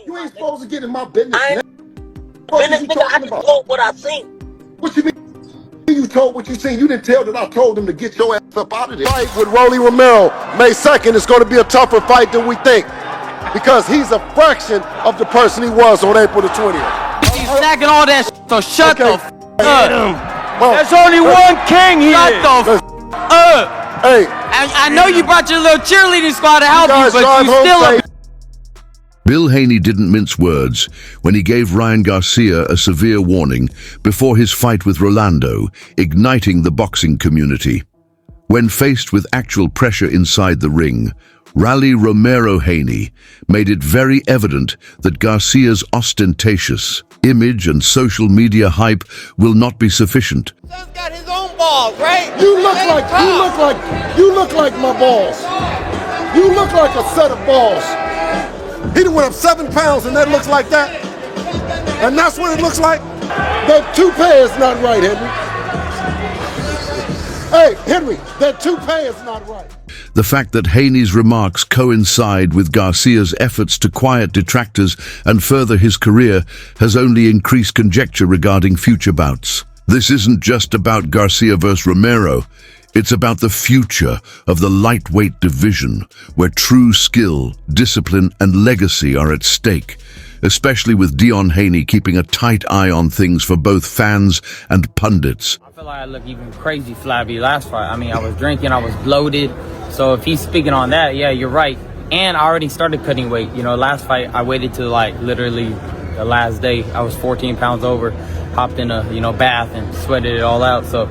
seen. You ain't supposed to get in my business, I man. business, nigga, I just told what I seen. What you mean you told what you seen? You didn't tell that I told them to get your ass up out of there. Fight with Rolly Romero May 2nd is going to be a tougher fight than we think because he's a fraction of the person he was on April the 20th. He's snacking all that shit, so shut the f*** up. Well, there's only one king here. Shut the f*** up. Hey. I know you brought your little cheerleading squad to help you, but you still a... Bill Haney didn't mince words when he gave Ryan Garcia a severe warning before his fight with Rolando, igniting the boxing community. When faced with actual pressure inside the ring, Rolly Romero Haney made it very evident that Garcia's ostentatious image and social media hype will not be sufficient. Son's got his own balls, right? You look like my balls. You look like a set of balls. He done went up 7 pounds and that looks like that? And that's what it looks like? That toupee is not right, Henry. Hey, Henry, that toupee is not right. The fact that Haney's remarks coincide with Garcia's efforts to quiet detractors and further his career has only increased conjecture regarding future bouts. This isn't just about Garcia versus Romero. It's about the future of the lightweight division, where true skill, discipline, and legacy are at stake, especially with Dion Haney keeping a tight eye on things for both fans and pundits. I feel like I look even crazy flabby last fight. I mean, I was drinking, I was bloated. So if he's speaking on that, yeah, you're right. And I already started cutting weight. You know, last fight, I waited till like literally the last day. I was 14 pounds over, hopped in a, bath and sweated it all out. So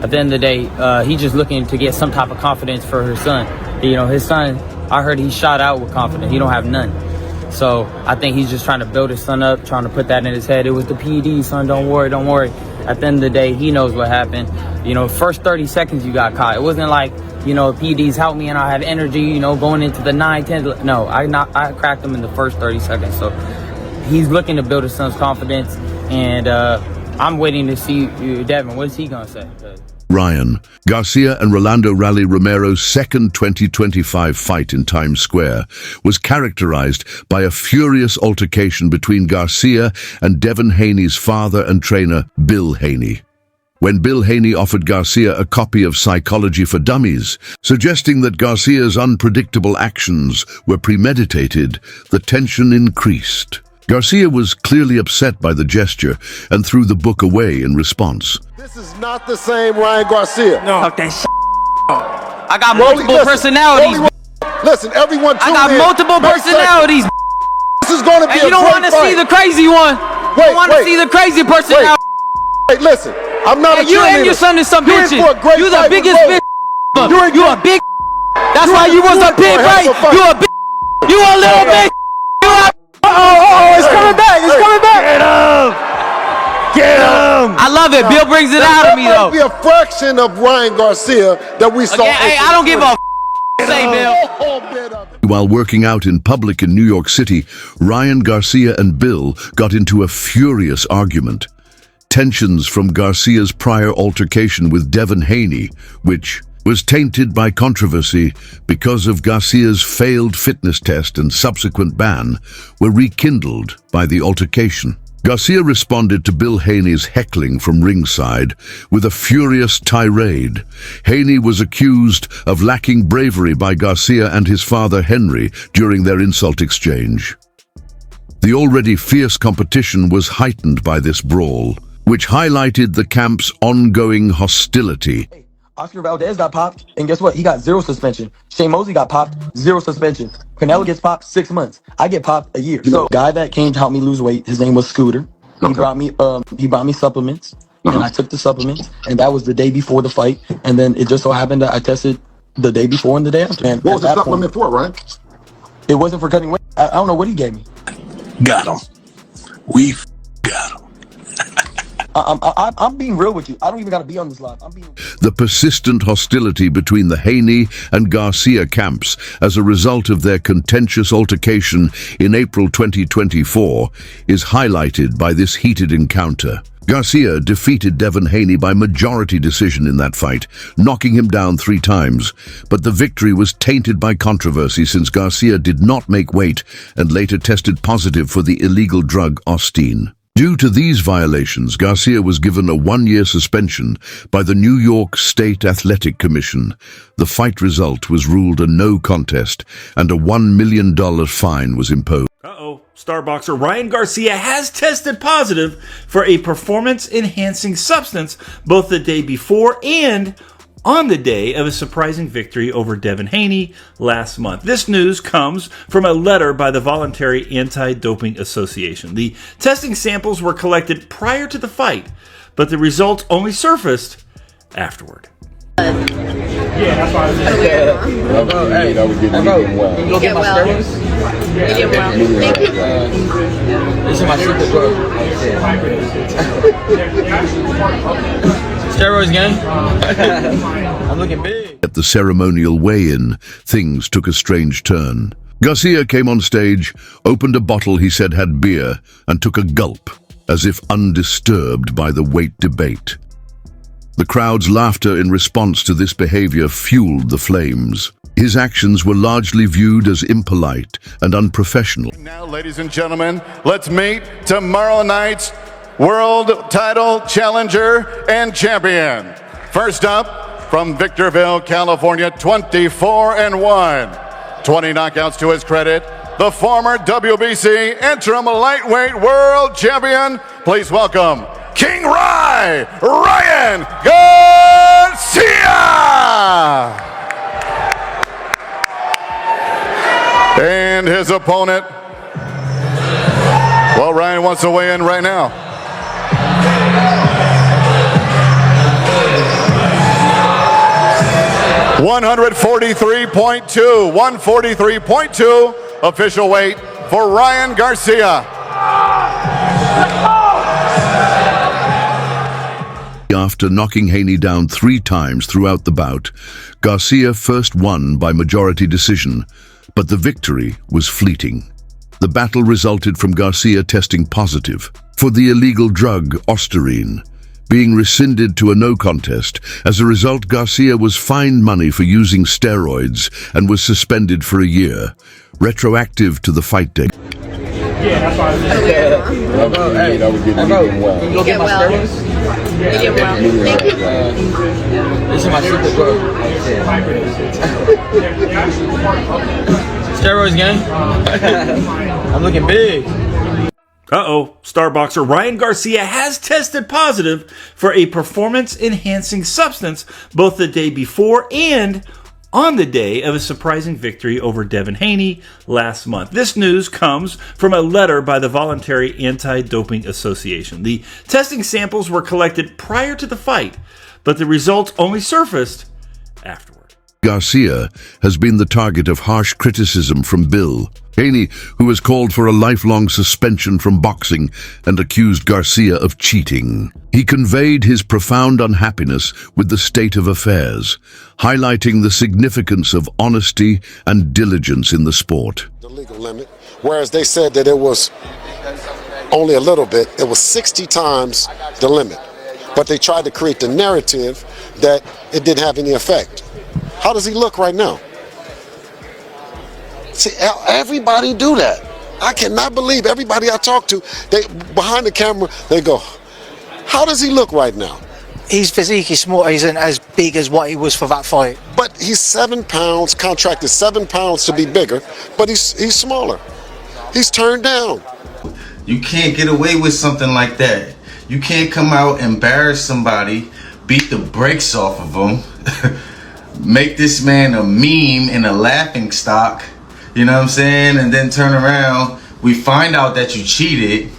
at the end of the day, he's just looking to get some type of confidence for his son. His son, I heard he shot out with confidence. He don't have none. So I think he's just trying to build his son up, trying to put that in his head. It was the PED, son, don't worry, don't worry. At the end of the day, he knows what happened. First 30 seconds you got caught. It wasn't like, PEDs helped me and I had energy, going into the 9, 10. No, I cracked him in the first 30 seconds. So he's looking to build his son's confidence. And I'm waiting to see Devin. What is he going to say? Ryan Garcia and Rolando Rolly Romero's second 2025 fight in Times Square was characterized by a furious altercation between Garcia and Devin Haney's father and trainer, Bill Haney. When Bill Haney offered Garcia a copy of Psychology for Dummies, suggesting that Garcia's unpredictable actions were premeditated, the tension increased. Garcia was clearly upset by the gesture and threw the book away in response. This is not the same Ryan Garcia. No. Fuck that shit. I got multiple personalities. Listen, everyone tune in. I got multiple personalities. This is going to be a great fight. You don't want to see the crazy one. You want to see the crazy personality. Wait, listen. I'm not a cheerleader. You and your son is some bitches. You the biggest bitch. You a big. That's why you was a big right. You a big. You a little bitch. Oh, it's coming back. It's coming back. Get him. Get him. I love it. Bill brings it out of me, though. That might be a fraction of Ryan Garcia that we saw. Hey, I don't give a say, Bill. While working out in public in New York City, Ryan Garcia and Bill got into a furious argument. Tensions from Garcia's prior altercation with Devin Haney, which was tainted by controversy because of Garcia's failed fitness test and subsequent ban, were rekindled by the altercation. Garcia responded to Bill Haney's heckling from ringside with a furious tirade. Haney was accused of lacking bravery by Garcia and his father Henry during their insult exchange. The already fierce competition was heightened by this brawl, which highlighted the camp's ongoing hostility. Oscar Valdez got popped, and guess what? He got 0 suspension. Shane Mosley got popped, 0 suspension. Canelo gets popped 6 months. I get popped a year. So, guy that came to help me lose weight, his name was Scooter. He brought me supplements, and I took the supplements, and that was the day before the fight. And then it just so happened that I tested the day before and the day after. And what was the supplement for, right? It wasn't for cutting weight. I don't know what he gave me. Got him. We got him. I'm being real with you. I don't even got to be on this live. The persistent hostility between the Haney and Garcia camps as a result of their contentious altercation in April 2024 is highlighted by this heated encounter. Garcia defeated Devin Haney by majority decision in that fight, knocking him down 3 times, but the victory was tainted by controversy since Garcia did not make weight and later tested positive for the illegal drug Ostine. Due to these violations, Garcia was given a 1-year suspension by the New York State Athletic Commission. The fight result was ruled a no contest, and a $1 million fine was imposed. Star boxer Ryan Garcia has tested positive for a performance-enhancing substance both the day before and on the day of a surprising victory over Devin Haney last month. This news comes from a letter by the Voluntary Anti-Doping Association. The testing samples were collected prior to the fight, but the results only surfaced afterward. Yeah, that's why I was just saying. I was getting medium well. You get my steroids? Medium well. Thank you. This is my secret drug. Steroids, gang. I'm looking big. At the ceremonial weigh-in, things took a strange turn. Garcia came on stage, opened a bottle he said had beer, and took a gulp, as if undisturbed by the weight debate. The crowd's laughter in response to this behavior fueled the flames. His actions were largely viewed as impolite and unprofessional. Now, ladies and gentlemen, let's meet tomorrow night's world title challenger and champion. First up, from Victorville, California, 24-1. 20 knockouts to his credit, the former WBC interim lightweight world champion. Please welcome King Ryan Garcia! And his opponent, well, Ryan wants to weigh in right now. $143.2 official weight for Ryan Garcia. After knocking Haney down 3 times throughout the bout, Garcia first won by majority decision, but the victory was fleeting. The battle resulted from Garcia testing positive for the illegal drug Ostine, being rescinded to a no contest. As a result, Garcia was fined money for using steroids and was suspended for a year, retroactive to the fight date. Yeah, that's why I was just saying. I was getting medium well. You get my steroids? Medium well. Thank you. This is my secret drug. Steroids, gang. I'm looking big. Star boxer Ryan Garcia has tested positive for a performance-enhancing substance both the day before and on the day of a surprising victory over Devin Haney last month. This news comes from a letter by the Voluntary Anti-Doping Association. The testing samples were collected prior to the fight, but the results only surfaced afterward. Garcia has been the target of harsh criticism from Bill Haney, who has called for a lifelong suspension from boxing and accused Garcia of cheating. He conveyed his profound unhappiness with the state of affairs, highlighting the significance of honesty and diligence in the sport. The legal limit, whereas they said that it was only a little bit, it was 60 times the limit. But they tried to create the narrative that it didn't have any effect. How does he look right now? See, everybody do that. I cannot believe everybody I talk to, they behind the camera, they go, how does he look right now? His physique is small, isn't as big as what he was for that fight. But he's 7 pounds, contracted 7 pounds to be bigger, but he's smaller. He's turned down. You can't get away with something like that. You can't come out, embarrass somebody, beat the brakes off of them, make this man a meme and a laughing stock, you know what I'm saying? And then turn around, we find out that you cheated,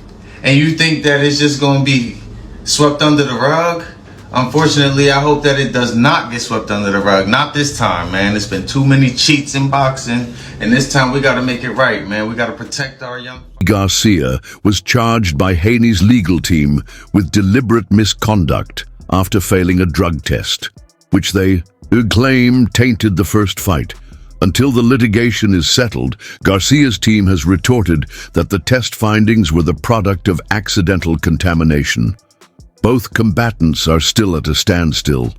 and you think that it's just going to be swept under the rug? Unfortunately, I hope that it does not get swept under the rug. Not this time, man. There's been too many cheats in boxing, and this time we got to make it right, man. We got to protect our young... Garcia was charged by Haney's legal team with deliberate misconduct after failing a drug test, which they claim tainted the first fight. Until the litigation is settled, Garcia's team has retorted that the test findings were the product of accidental contamination. Both combatants are still at a standstill.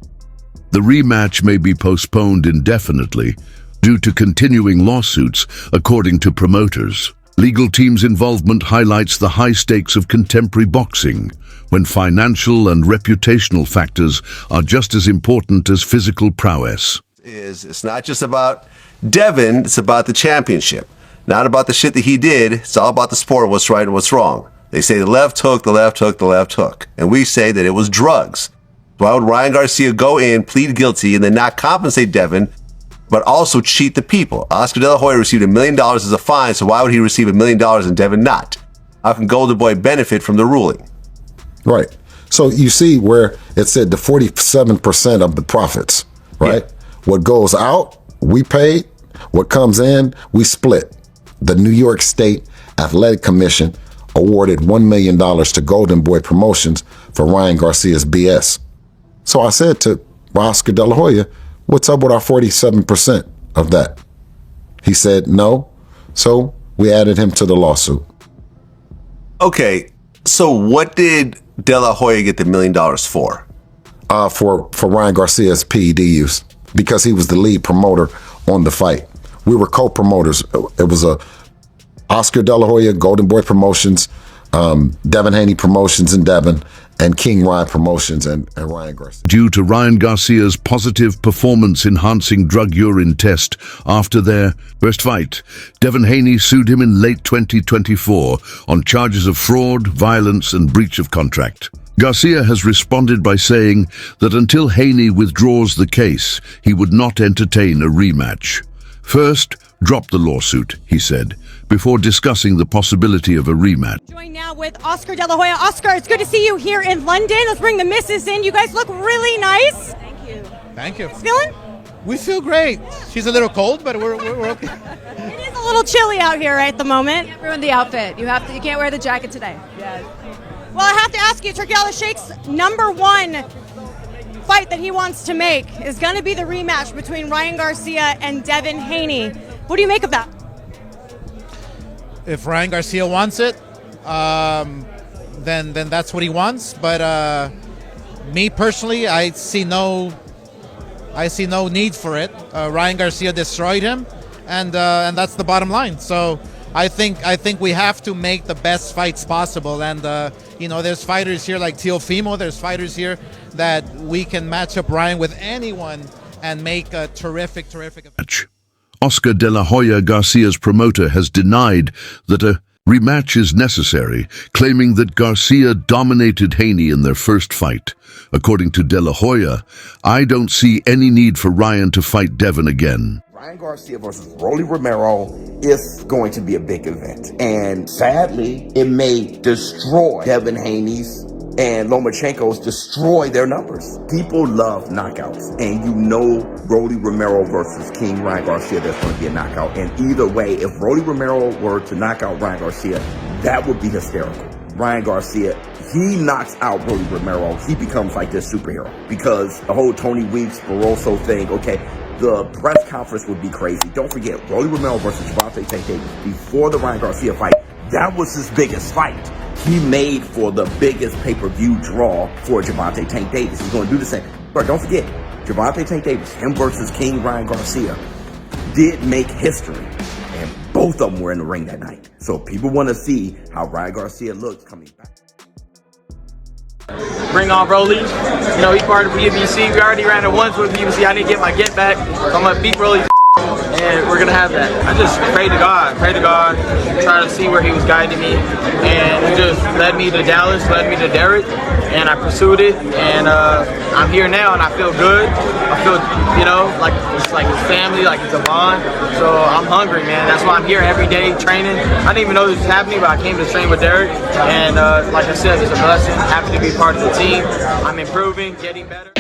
The rematch may be postponed indefinitely due to continuing lawsuits, according to promoters. Legal team's involvement highlights the high stakes of contemporary boxing, when financial and reputational factors are just as important as physical prowess. It's not just about Devin, it's about the championship. Not about the shit that he did, it's all about the sport, what's right and what's wrong. They say the left hook, the left hook, the left hook. And we say that it was drugs. Why would Ryan Garcia go in, plead guilty, and then not compensate Devin, but also cheat the people? Oscar De La Hoya received $1 million as a fine, so why would he receive $1 million and Devin not? How can Golden Boy benefit from the ruling? Right. So you see where it said the 47% of the profits, right? Yeah. What goes out, we pay. What comes in, we split. The New York State Athletic Commission awarded $1 million to Golden Boy Promotions for Ryan Garcia's BS. So I said to Oscar De La Hoya, what's up with our 47% of that? He said no. So we added him to the lawsuit. Okay, so what did De La Hoya get the $1 million for? For Ryan Garcia's PED use, because he was the lead promoter on the fight. We were co-promoters. It was Oscar De La Hoya, Golden Boy Promotions, Devin Haney Promotions in Devin, and King Ryan Promotions and Ryan Garcia. Due to Ryan Garcia's positive performance-enhancing drug urine test after their first fight, Devin Haney sued him in late 2024 on charges of fraud, violence, and breach of contract. Garcia has responded by saying that until Haney withdraws the case, he would not entertain a rematch. First, drop the lawsuit, he said, before discussing the possibility of a rematch. Join now with Oscar De La Hoya. Oscar, it's good to see you here in London. Let's bring the missus in. You guys look really nice. Thank you. Thank you. Feeling? We feel great. She's a little cold, but we're okay. It is a little chilly out here right at the moment. You can't ruin the outfit. You can't wear the jacket today. Yeah. Well, I have to ask you, Turkiala Sheikh's #1 fight that he wants to make is going to be the rematch between Ryan Garcia and Devin Haney. What do you make of that? If Ryan Garcia wants it, then that's what he wants. But me personally, I see no need for it. Ryan Garcia destroyed him, and that's the bottom line. So I think we have to make the best fights possible. And there's fighters here like Teofimo. There's fighters here that we can match up Ryan with anyone and make a terrific match. Oscar De La Hoya, Garcia's promoter, has denied that a rematch is necessary, claiming that Garcia dominated Haney in their first fight. According to De La Hoya, I don't see any need for Ryan to fight Devin again. Ryan Garcia versus Rolly Romero is going to be a big event. And sadly, it may destroy Devin Haney's and Lomachenko's destroy their numbers. People love knockouts. And you know Rolly Romero versus King Ryan Garcia, there's going to be a knockout. And either way, if Rolly Romero were to knock out Ryan Garcia, that would be hysterical. Ryan Garcia, he knocks out Rolly Romero, he becomes like this superhero. Because the whole Tony Weeks, Barroso thing, okay, the press conference would be crazy. Don't forget, Rolly Romero versus Gervonta Tank Davis, before the Ryan Garcia fight, that was his biggest fight. He made for the biggest pay-per-view draw for Gervonta Tank Davis. He's going to do the same. But don't forget, Gervonta Tank Davis, him versus King Ryan Garcia, did make history. And both of them were in the ring that night. So people want to see how Ryan Garcia looks coming back. Bring on Rolly. He's part of PBC. We already ran it once with PBC. I need to get my get back. So I'm going to beat Rolly. And we're going to have that. I just pray to God, try to see where he was guiding me. And he just led me to Dallas, led me to Derek, and I pursued it. And I'm here now, and I feel good. I feel, like it's like his family, like it's a bond. So I'm hungry, man. That's why I'm here every day training. I didn't even know this was happening, but I came to train with Derek. And like I said, it's a blessing. Happy to be part of the team. I'm improving, getting better.